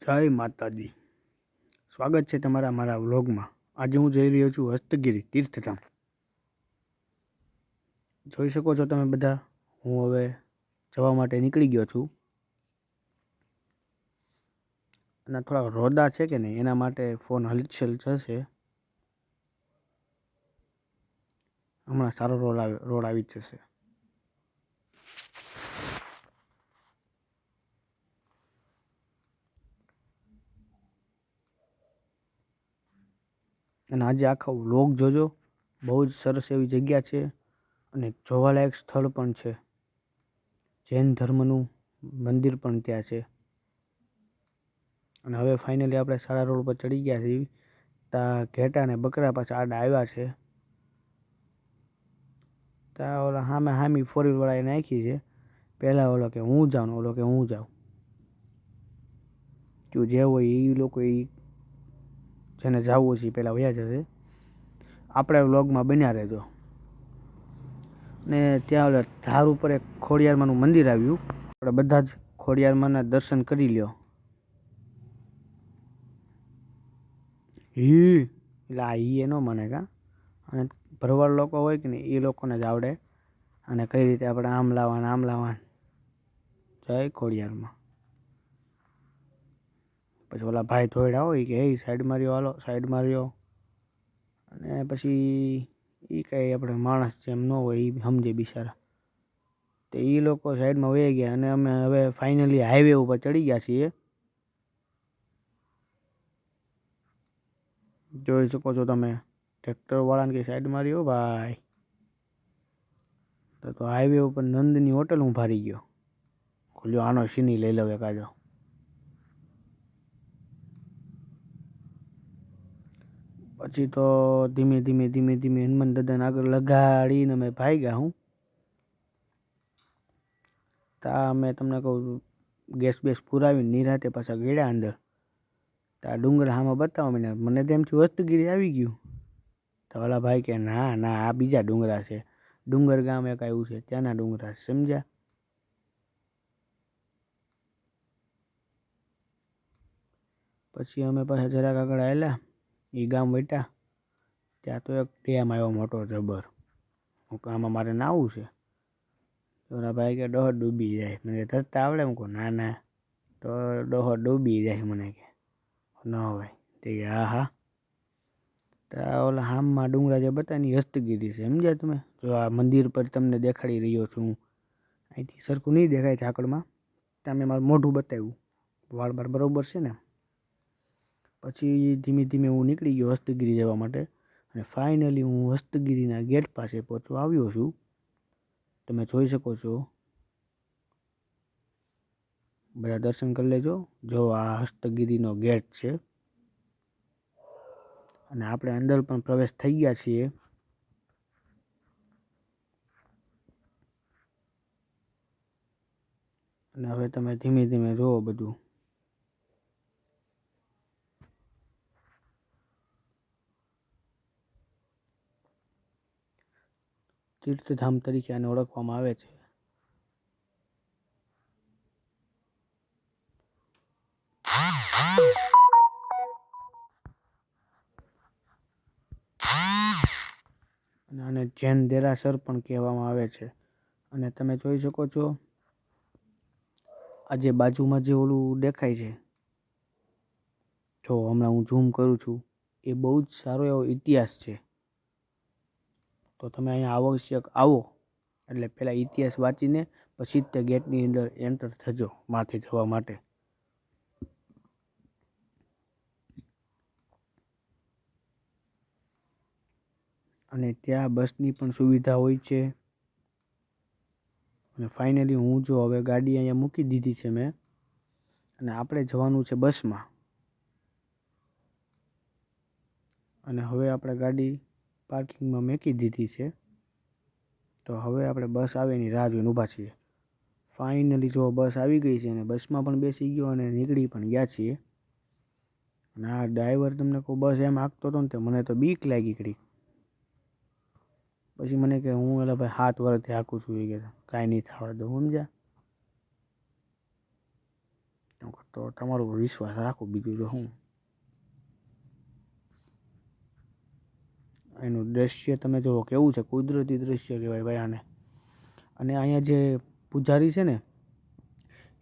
જય માતાજી। સ્વાગત છે તમારા મારા વ્લોગમાં। આજે હું જઈ રહ્યો છું હસ્તગીરી તીર્થધામ। જોઈ શકો છો તમે બધા, હું હવે જવા માટે નીકળી ગયો છું। અને થોડા રોદા છે કે નહીં એના માટે ફોન હલચલ થશે। હમણાં સારો રોડ આવી જશે। અને આજે આખો વ્લોગ જોજો। બહુ જ સરસ એવી જગ્યા છે અને જોવાલાયક સ્થળ પણ છે। જૈન ધર્મનું મંદિર પણ ત્યાં છે। અને હવે ફાઇનલી આપણે સારા રોડ પર ચડી ગયા છીએ। ત્યાં ઘેટા ને બકરા પાછા આડા આવ્યા છે। ત્યાં ઓલા હામી 4 વ્હીલ વાળાએ નાખી છે। પહેલાં ઓલો કે હું જાઉં, ઓલો કે હું જાઉં। જો જે હોય એ લોકો જેને જવું છે પહેલાં વયા જશે। આપણે વ્લોગમાં બન્યા રહેજો। ને ત્યાં ઓલા ધાર ઉપર એક ખોડિયારમાંનું મંદિર આવ્યું। આપણે બધા જ ખોડિયારમાંના દર્શન કરી લ્યો। એટલે એ ન મને કા, અને ભરવાડ લોકો હોય કે નહીં એ લોકોને જ આવડે અને કઈ રીતે આપણે આમ લાવવાનું। જય ખોડિયારમાં। પછી ઓલા ભાઈ ધોઈડા હોય કે સાઈડમાં રહ્યો, હાલો સાઈડમાં રહ્યો। અને પછી એ કંઈ આપણે માણસ જેમ ન હોય એ સમજે બિચારા। તો એ લોકો સાઈડમાં વહી ગયા અને અમે હવે ફાઇનલી હાઈવે ઉપર ચડી ગયા છીએ। જોઈ શકો છો તમે, ટ્રેક્ટર વાળાને કે સાઈડમાં રહ્યો ભાઈ। તો હાઈવે ઉપર નંદની હોટલ હું ભારી ગયો। ખુલ્યો આનો સીની લઈ લઉં એકાદો। પછી તો ધીમે ધીમે હનુમાન દાદાને આગળ લગાડીને અમે ભાગ્યા। હું તા અમે તમને કહું ગેસ બેસ પુરાવીને નિરાતે પાછા ગળ્યા અંદર। ત્યાં ડુંગર હામાં બતાવવા મને તેમથી હસ્તગીરી આવી ગયું। તો ઓલા ભાઈ કે ના ના આ બીજા ડુંગરા છે, ડુંગર ગામ એક આવ્યું છે ત્યાંના ડુંગરા સમજ્યા। પછી અમે પાછા જરાક આગળ આવેલા એ ગામ વટ્યા। ત્યાં તો એક ડેમ આવ્યો મોટો જબર। હું આમાં મારે નાવું છે। ઓલા ભાઈ કે ડોહો ડૂબી જાય। મને તરતા આવડે? હું કહું ના ના, તો ડોહો ડૂબી જાય મને કે ન ભાઈ। તે કે હા હા। તો ઓલા હામમાં ડુંગરા જે બતાવી હસ્તગીરી છે સમજ્યા તમે। જો આ મંદિર પર તમને દેખાડી રહ્યો છું, અહીંથી સરખું નહીં દેખાય ઝાકળમાં। ત્યાં મેં મારું મોઢું બતાવ્યું, વાળ બાર બરાબર છે ને। પછી ધીમે ધીમે હું નીકળી ગયો હસ્તગીરી જવા માટે। અને ફાઇનલી હું હસ્તગીરીના ગેટ પાસે પહોંચવા આવ્યો છું। તમે જોઈ શકો છો, બધા દર્શન કરી લેજો। જો આ હસ્તગીરીનો ગેટ છે અને આપણે અંદર પણ પ્રવેશ થઈ ગયા છીએ। અને હવે તમે ધીમે ધીમે જુઓ બધું। તીર્થધામ તરીકે આને ઓળખવામાં આવે છે। અને આને જૈન દેરાસર પણ કહેવામાં આવે છે। અને તમે જોઈ શકો છો, આ જે બાજુમાં જે ઓલું દેખાય છે, જો હમણાં હું ઝૂમ કરું છું, એ બહુ જ સારો એવો ઇતિહાસ છે। તો તમે અહીંયા આવશ્યક આવો એટલે પહેલાં ઇતિહાસ વાંચીને પછી જ તે ગેટની અંદર એન્ટર થજો માથે જવા માટે। અને ત્યાં બસની પણ સુવિધા હોય છે। અને ફાઇનલી હું જો હવે ગાડી અહીંયા મૂકી દીધી છે મેં, અને આપણે જવાનું છે બસમાં। અને હવે આપણે ગાડી પાર્કિંગમાં મૂકી દીધી છે। તો હવે આપણે બસ આવે એની રાહ જોઈને ઊભા છીએ। ફાઇનલી જો બસ આવી ગઈ છે અને બસમાં પણ બેસી ગયો અને નીકળી પણ ગયા છીએ। અને આ ડ્રાઈવર તમને કહું બસ એમ હાંકતો હતો ને તે મને તો બીક લાગી ઘડી। પછી મને કે હું એટલે ભાઈ 7 વર્ષથી હાંકું છું, એ કે કાંઈ નહીં થવા દઉં સમજ્યા। તો તમારો વિશ્વાસ રાખો, બીજું તો શું. એનું દૃશ્ય તમે જુઓ કેવું છે, કુદરતી દૃશ્ય કહેવાય ભાઈ આને. અને અહીંયા જે પૂજારી છે ને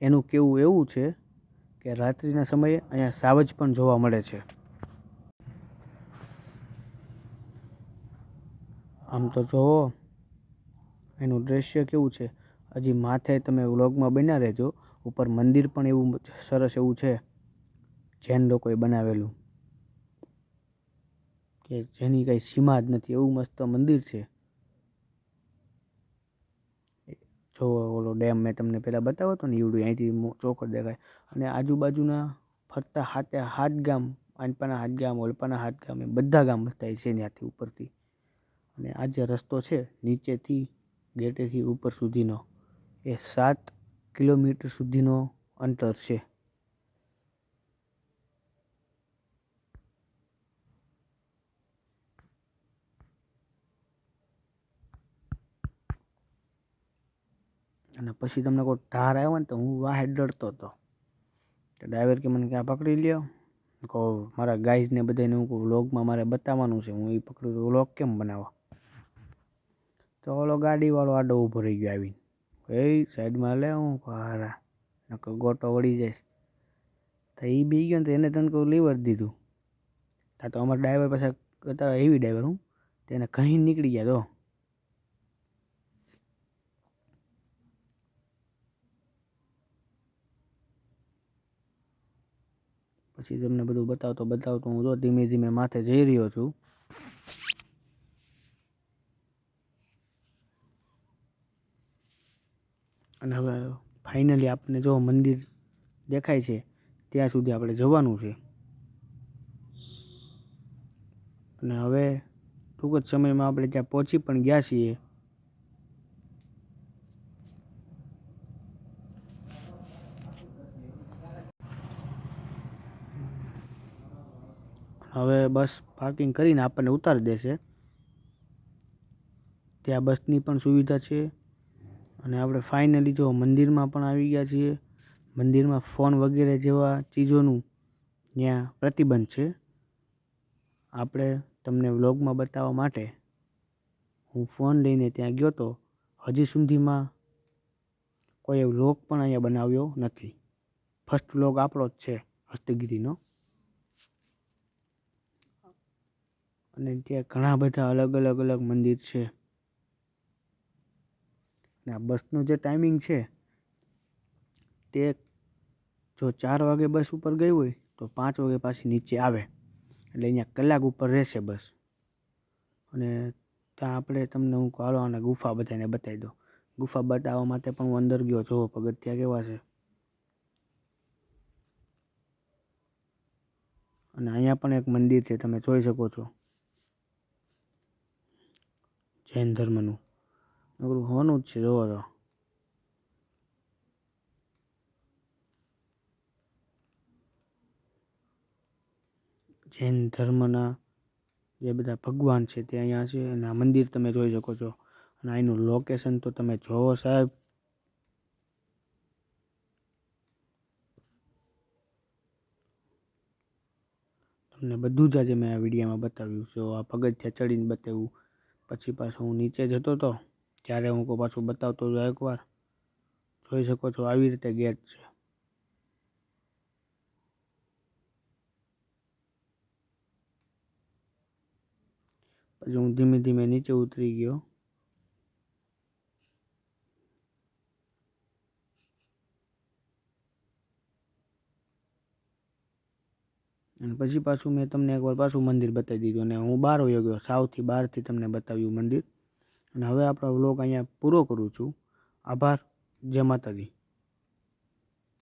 એનું કેવું એવું છે કે રાત્રિના સમયે અહીંયા સાવજ પણ જોવા મળે છે. આમ તો જુઓ એનું દૃશ્ય કેવું છે. હજી માથે તમે વ્લોગમાં બન્યા રહેજો. ઉપર મંદિર પણ એવું સરસ એવું છે, જૈન લોકોએ બનાવેલું, કે જેની કંઈ સીમા જ નથી, એવું મસ્ત મંદિર છે. જો ઓલો ડેમ મેં તમને પહેલાં બતાવ્યો હતો ને, ઈવડું અહીંથી ચોખ્ખો દેખાય. અને આજુબાજુના ફરતા હાથ ગામ, આનપાના હાથ ગામ, ઓલપાના હાથ ગામ, એ બધા ગામ બતાય છે ત્યાંથી ઉપરથી. અને આ જે રસ્તો છે નીચેથી ગેટેથી ઉપર સુધીનો, એ 7 કિલોમીટર સુધીનો અંતર છે. અને પછી તમને કોઈ ધાર આવ્યો ને તો હું વાહે ડરતો હતો. તો ડ્રાઈવર કે મને ક્યાં પકડી લ્યો, કહો મારા ગાઈઝને બધાને હું વ્લોગમાં મારે બતાવવાનું છે, હું એ પકડું તો વ્લોગ કેમ બનાવવા. તો ઓલો ગાડીવાળો આડો ઊભો રહી ગયો આવીને, એ સાઈડમાં લે, હું હારા નકો ગોટો વળી જાય. તો એ બી ગયો ને તો એને તને કહું લીવર દીધું. તો અમારા ડ્રાઈવર પાછા અત્યારે હેવી ડ્રાઈવર હું, તેને કહી નીકળી ગયા. તો પછી તમને બધું બતાવતો હું તો ધીમે ધીમે માથે જઈ રહ્યો છું. અને હવે ફાઇનલી આપણને જો મંદિર દેખાય છે ત્યાં સુધી આપણે જવાનું છે. અને હવે ટૂંક જ સમયમાં આપણે ત્યાં પહોંચી પણ ગયા છીએ. હવે બસ પાર્કિંગ કરીને આપણને ઉતારી દેશે. ત્યાં બસની પણ સુવિધા છે. અને આપણે ફાઇનલી જો મંદિરમાં પણ આવી ગયા છીએ. મંદિરમાં ફોન વગેરે જેવા ચીજોનું ત્યાં પ્રતિબંધ છે. આપણે તમને વ્લોગમાં બતાવવા માટે હું ફોન લઈને ત્યાં ગયો તો. હજી સુધીમાં કોઈ વ્લોગ પણ અહીંયા બનાવ્યો નથી. ફર્સ્ટ વ્લોગ આપણો જ છે હસ્તગીરીનો. અને ત્યાં ઘણા બધા અલગ મંદિર છે. ને આ બસનો જે ટાઈમિંગ છે તે જો 4 વાગે બસ ઉપર ગઈ હોય તો 5 વાગે પાછી નીચે આવે. એટલે અહીંયા કલાક ઉપર રહેશે બસ. અને ત્યાં આપણે તમને હું હાલો અને ગુફા બધાને બતાવી દો. ગુફા બતાવવા માટે પણ હું અંદર ગયો. જો પગથિયા કેવા છે. અને અહીંયા પણ એક મંદિર છે, તમે જોઈ શકો છો, જૈન ધર્મનું. નકરું હોનું જ છે, જોવો તો. જૈન ધર્મના જે બધા ભગવાન છે તે અહીંયા છે. અને આ મંદિર તમે જોઈ શકો છો. અને અહીંનું લોકેશન તો તમે જોવો સાહેબ. તમને બધું જ આજે મેં આ વિડીયોમાં બતાવ્યું. જો આ પગથિયા ચડીને બતાવ્યું. પછી પાછો હું નીચે જતો હતો ત્યારે હું પાછું બતાવતો હતો. એકવાર જોઈ શકો છો આવી રીતે ગેટ છે. પછી હું ધીમે ધીમે નીચે ઉતરી ગયો. અને પછી પાછું મેં તમને એકવાર પાછું મંદિર બતાવી દીધું. અને હું બહાર વયો ગયો, સાવથી બહારથી તમને બતાવ્યું મંદિર. અને હવે આપણો વ્લોગ અહીંયા પૂરો કરું છું. આભાર. જય માતાજી.